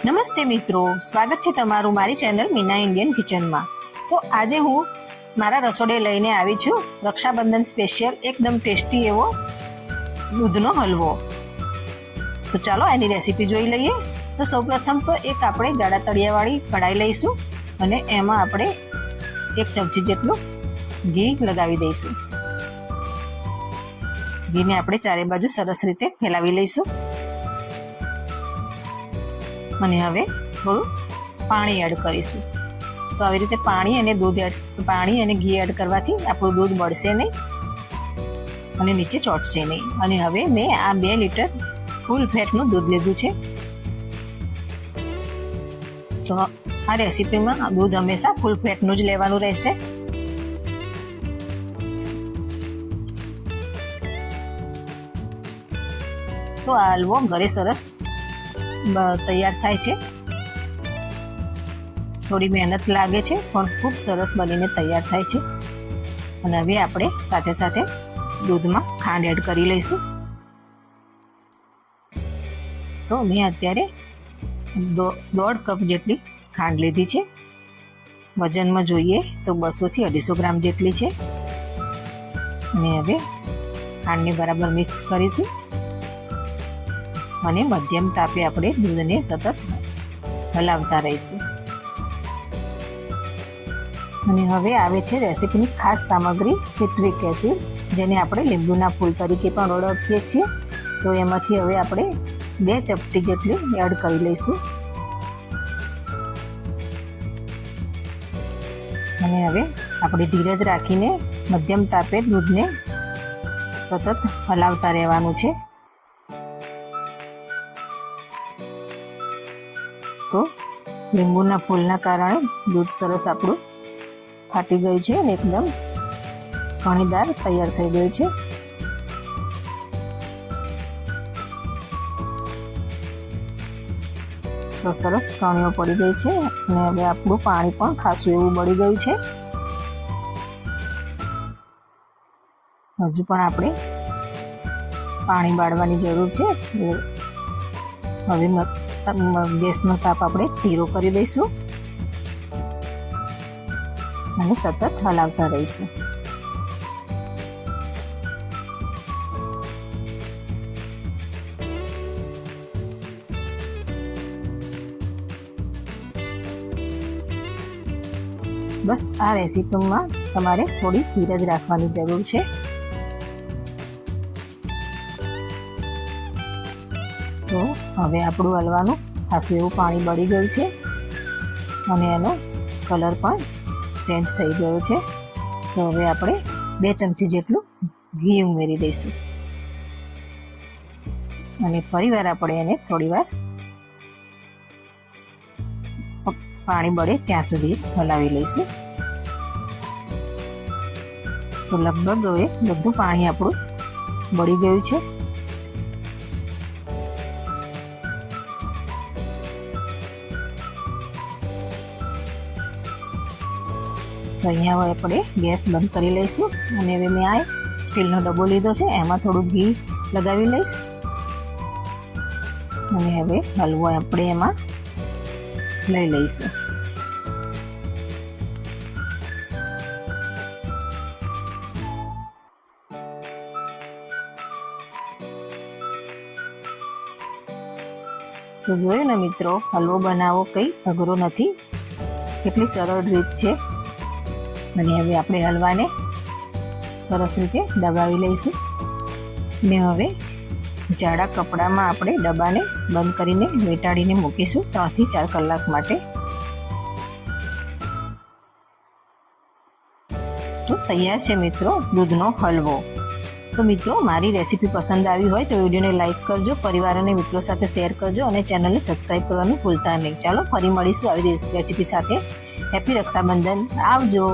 નમસ્તે મિત્રો, સ્વાગત છે તમારું મારી ચેનલ મીના ઇન્ડિયન કિચનમાં। તો આજે હું મારા રસોડે લઈને આવી છું રક્ષાબંધન સ્પેશિયલ એકદમ ટેસ્ટી એવો દૂધનો હલવો। તો ચાલો એની રેસીપી જોઈ લઈએ। તો સૌપ્રથમ તો એક આપણે જાડા તળિયાવાળી કઢાઈ લઈશું અને એમાં આપણે 1 ચમચી જેટલું ઘી લગાવી દઈશું। ઘીને આપણે ચારે બાજુ સરસ રીતે ફેલાવી લઈશું અને હવે થોડું પાણી એડ કરીશું। તો આવી રીતે પાણી અને ઘી એડ કરવાથી આપણું દૂધ બળશે નહીં અને નીચે ચોંટશે નહીં। અને હવે મેં આ 2 લીટર ફૂલ ફેટનું દૂધ લીધું છે। તો આ રેસીપીમાં દૂધ હંમેશા ફૂલ ફેટનું જ લેવાનું રહેશે। તો આ હલવો ઘરે સરસ તૈયાર થાય છે। થોડી મહેનત લાગે છે પણ ખૂબ સરસ બનીને તૈયાર થાય છે। અને હવે આપણે સાથે સાથે દૂધમાં ખાંડ એડ કરી લઈશું। તો મેં અત્યારે 1.5 કપ જેટલી ખાંડ લીધી છે। વજનમાં જોઈએ તો 200 થી 250 ગ્રામ જેટલી છે। અને હવે ખાંડને બરાબર મિક્સ કરીશું અને મધ્યમ તાપે આપણે દૂધને સતત હલાવતા રહીશું। અને હવે આવે છે રેસીપીની ખાસ સામગ્રી સિટ્રિક એસિડ, જેને આપણે લીંબુના ફૂલ તરીકે પણ ઓળખીએ છીએ। તો એમાંથી હવે આપણે 2 ચપટી જેટલી એડ કરી લઈશું અને હવે આપણે ધીરજ રાખીને મધ્યમ તાપે દૂધને સતત હલાવતા રહેવાનું છે। તો લીંબુના ફૂલના કારણે દૂધ સરસ આપણું ફાટી ગયું છે અને એકદમ કણીદાર તૈયાર થઈ ગયું છે। તો સરસ કણીઓ પડી ગઈ છે અને હવે આપણું પાણી પણ ખાસું એવું બળી ગયું છે। હજુ પણ આપણે પાણી બાળવાની જરૂર છે। હવે ગેસનો તાપ આપણે ધીરો કરી દઈશું અને સતત હલાવતા રહીશું। બસ આ રેસીપીમાં તમારે થોડી ધીરજ રાખવાની જરૂર છે। તો હવે આપણું હલવાનું ખાસું એવું પાણી બળી ગયું છે અને એનો કલર પણ ચેન્જ થઈ ગયો છે। તો હવે આપણે 2 ચમચી જેટલું ઘી ઉમેરી દઈશું અને ફરીવાર આપણે એને થોડીવાર પાણી બળે ત્યાં સુધી હલાવી લઈશું। તો લગભગ હવે બધું પાણી આપણું બળી ગયું છે। તો અહીંયા હવે આપણે ગેસ બંધ કરી લઈશું અને હવે મેં આ સ્ટીલનો ડબ્બો લીધો છે, એમાં થોડું ઘી લગાવી લઈશ અને હવે હલવો આપણે એમાં લઈ લઈશું। તો જોયું ને મિત્રો, હલવો બનાવવો કંઈ અઘરો નથી, કેટલી સરળ રીત છે। અને હવે આપણે હલવાને સરસ રીતે દબાવી લઈશું ને હવે જાડા કપડામાં આપણે ડબ્બાને બંધ કરીને વીંટાળીને મૂકીશું 3 થી 4 કલાક માટે। તો તૈયાર છે મિત્રો દૂધનો હલવો। તો મિત્રો, મારી રેસીપી પસંદ આવી હોય તો વિડીયોને લાઈક કરજો, પરિવાર અને મિત્રો સાથે શેર કરજો અને ચેનલને સબસ્ક્રાઈબ કરવાનું ભૂલતા નહીં। ચાલો ફરી મળીશું આવી રેસીપી સાથે। હેપી રક્ષાબંધન, આવજો।